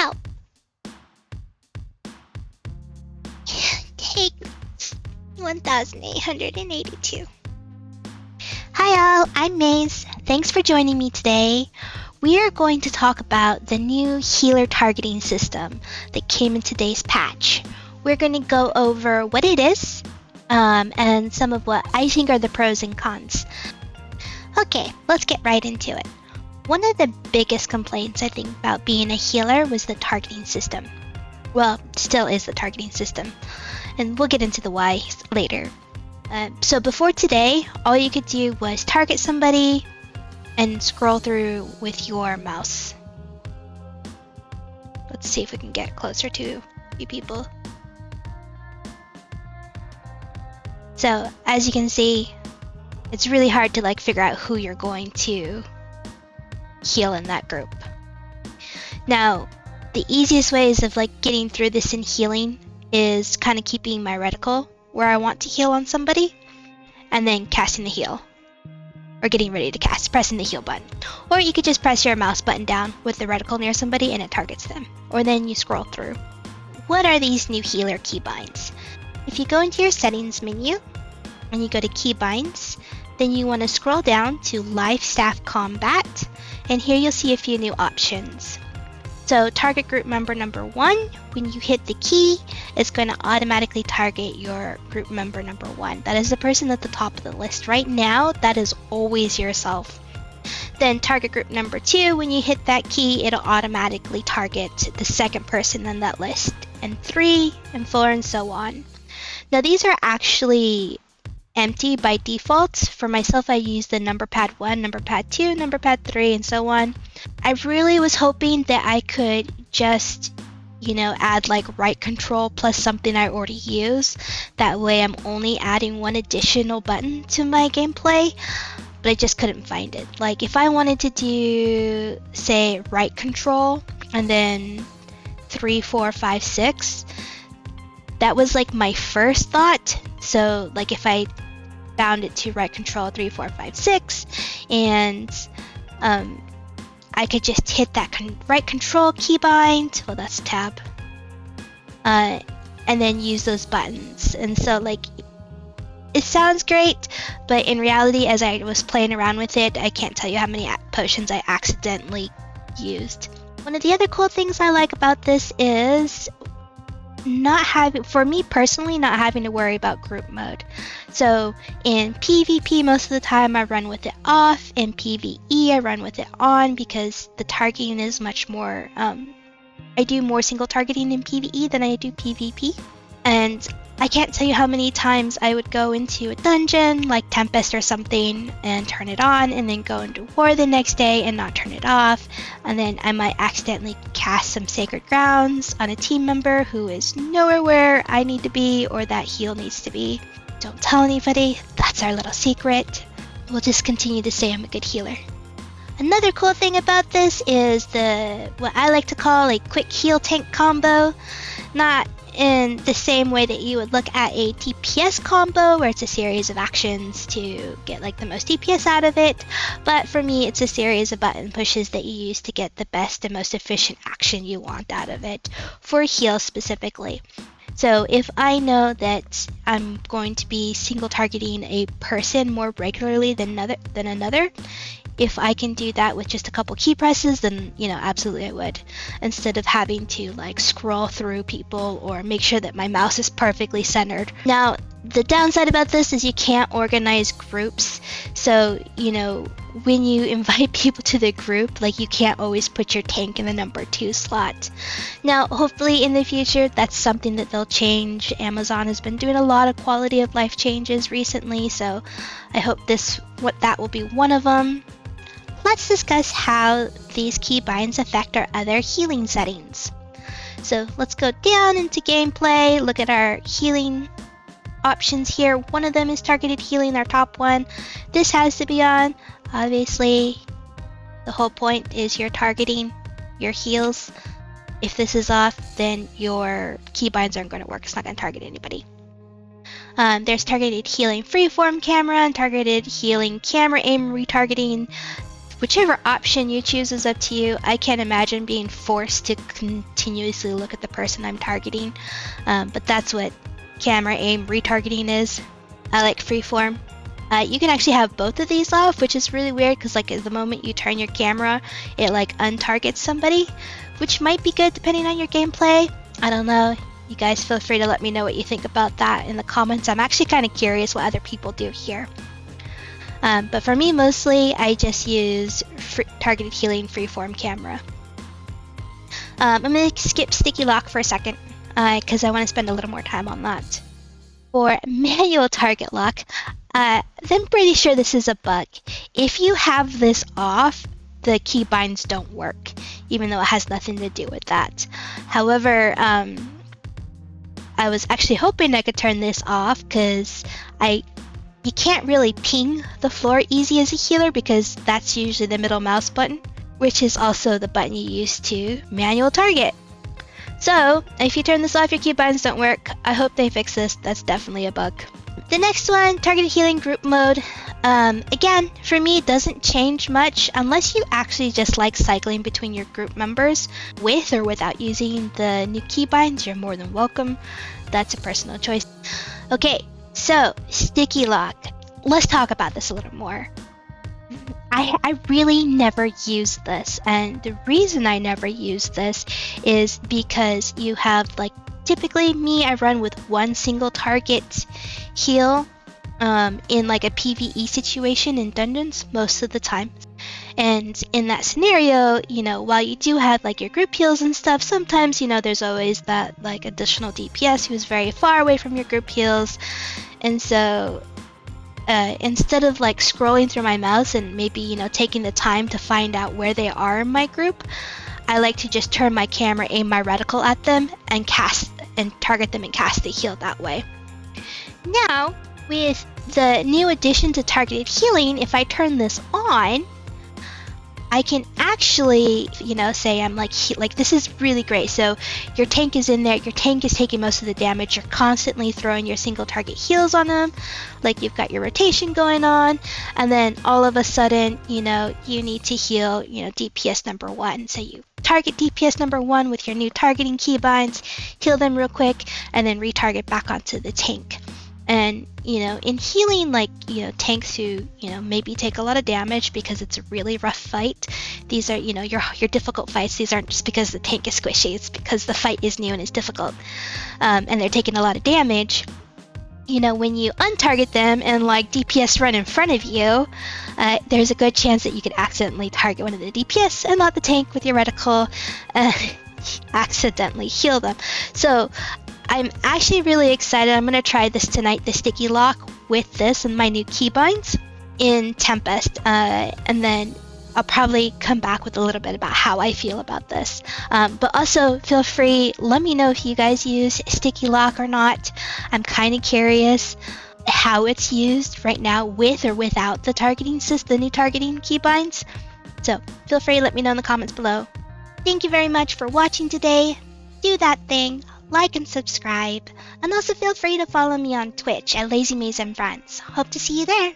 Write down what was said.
Ow! Take 1,882. Hi all, I'm Maze. Thanks for joining me today. We are going to talk about the new healer targeting system that came in today's patch. We're going to go over what it is, and some of what I think are the pros and cons. Okay, let's get right into it. One of the biggest complaints I think about being a healer was the targeting system. Well, still is the targeting system, and we'll get into the why later. So before today, all you could do was target somebody and scroll through with your mouse. Let's see if we can get closer to a few people. So as you can see, it's really hard to figure out who you're going to heal in that group. Now, the easiest ways of getting through this in healing is kind of keeping my reticle where I want to heal on somebody, and then casting the heal, or getting ready to cast, pressing the heal button. Or you could just press your mouse button down with the reticle near somebody and it targets them, or then you scroll through. What are these new healer keybinds? If you go into your settings menu and you go to keybinds, then you want to scroll down to live staff combat, and here you'll see a few new options. So target group member number 1, when you hit the key, it's going to automatically target your group member number 1. That is the person at the top of the list. Right now, that is always yourself. Then target group number 2, when you hit that key, it'll automatically target the second person on that list, and 3, and 4, and so on. Now these are actually empty by default. For myself, I use the number pad 1, number pad 2, number pad 3, and so on. I really was hoping that I could just, add right control plus something I already use. That way I'm only adding one additional button to my gameplay, but I just couldn't find it. If I wanted to do, say, right control and then 3, 4, 5, 6, that was my first thought. So if I found it to right control 3, 4, 5, 6, and I could just hit that right control keybind, well, that's tab, and then use those buttons. And so it sounds great, but in reality, as I was playing around with it, I can't tell you how many potions I accidentally used. One of the other cool things I like about this is for me personally, not having to worry about group mode. So in PvP, most of the time I run with it off. In PvE, I run with it on because the targeting is much more, I do more single targeting in PvE than I do PvP. And I can't tell you how many times I would go into a dungeon like Tempest or something and turn it on, and then go into war the next day and not turn it off, and then I might accidentally cast some Sacred Grounds on a team member who is nowhere where I need to be or that heal needs to be. Don't tell anybody, that's our little secret. We'll just continue to say I'm a good healer. Another cool thing about this is what I like to call a quick heal tank combo. Not in the same way that you would look at a DPS combo where it's a series of actions to get the most DPS out of it, but for me it's a series of button pushes that you use to get the best and most efficient action you want out of it, for heal specifically. So if I know that I'm going to be single targeting a person more regularly than another, if I can do that with just a couple key presses, then absolutely I would, instead of having to scroll through people or make sure that my mouse is perfectly centered. Now the downside about this is you can't organize groups, so when you invite people to the group, you can't always put your tank in the number 2 slot. Now hopefully in the future that's something that they'll change. Amazon has been doing a lot of quality of life changes recently, so I hope that will be one of them. Let's discuss how these keybinds affect our other healing settings. So let's go down into gameplay, look at our healing options here. One of them is targeted healing, our top one. This has to be on. Obviously, the whole point is you're targeting your heals. If this is off, then your keybinds aren't going to work. It's not going to target anybody. There's targeted healing freeform camera and targeted healing camera aim retargeting whichever option you choose is up to you. I can't imagine being forced to continuously look at the person I'm targeting, but that's what camera aim retargeting is. I like freeform. You can actually have both of these off, which is really weird because like at the moment you turn your camera, it like untargets somebody, which might be good depending on your gameplay. I don't know. You guys feel free to let me know what you think about that in the comments. I'm actually kind of curious what other people do here. But for me, mostly, I just use targeted healing freeform camera. I'm going to skip sticky lock for a second because I want to spend a little more time on that. For manual target lock, I'm pretty sure this is a bug. If you have this off, the keybinds don't work, even though it has nothing to do with that. However, I was actually hoping I could turn this off because you can't really ping the floor easy as a healer because that's usually the middle mouse button, which is also the button you use to manual target. So if you turn this off, your keybinds don't work. I hope they fix this. That's definitely a bug. The next one, targeted healing group mode. Again, for me, it doesn't change much unless you actually just like cycling between your group members with or without using the new keybinds. You're more than welcome. That's a personal choice. Okay, so sticky lock. Let's talk about this a little more. I really never use this, and the reason I never use this is because you have like typically me, I run with one single target heal in like a PvE situation in dungeons most of the time. And in that scenario, you know, while you do have like your group heals and stuff, sometimes, you know, there's always that like additional DPS who's very far away from your group heals. And so instead of like scrolling through my mouse and maybe, you know, taking the time to find out where they are in my group, I like to just turn my camera, aim my reticle at them, and cast and target them and cast the heal that way. Now, with the new addition to targeted healing, if I turn this on, I can actually, you know, say I'm like this is really great. So your tank is in there, your tank is taking most of the damage, you're constantly throwing your single target heals on them, like you've got your rotation going on, and then all of a sudden, you know, you need to heal, you know, DPS number 1. So you target DPS number 1 with your new targeting keybinds, heal them real quick, and then retarget back onto the tank. And, you know, in healing, like, you know, tanks who, you know, maybe take a lot of damage because it's a really rough fight. These are, you know, your difficult fights. These aren't just because the tank is squishy. It's because the fight is new and it's difficult. And they're taking a lot of damage. You know, when you untarget them and, like, DPS run in front of you, there's a good chance that you could accidentally target one of the DPS and not the tank with your reticle, accidentally heal them. So I'm actually really excited. I'm going to try this tonight, the sticky lock with this and my new keybinds in Tempest. And then I'll probably come back with a little bit about how I feel about this. But also feel free, let me know if you guys use sticky lock or not. I'm kind of curious how it's used right now with or without the targeting system, the new targeting keybinds. So feel free to let me know in the comments below. Thank you very much for watching today. Do that thing. Like and subscribe, and also feel free to follow me on Twitch at LazyMaze and Friends. Hope to see you there.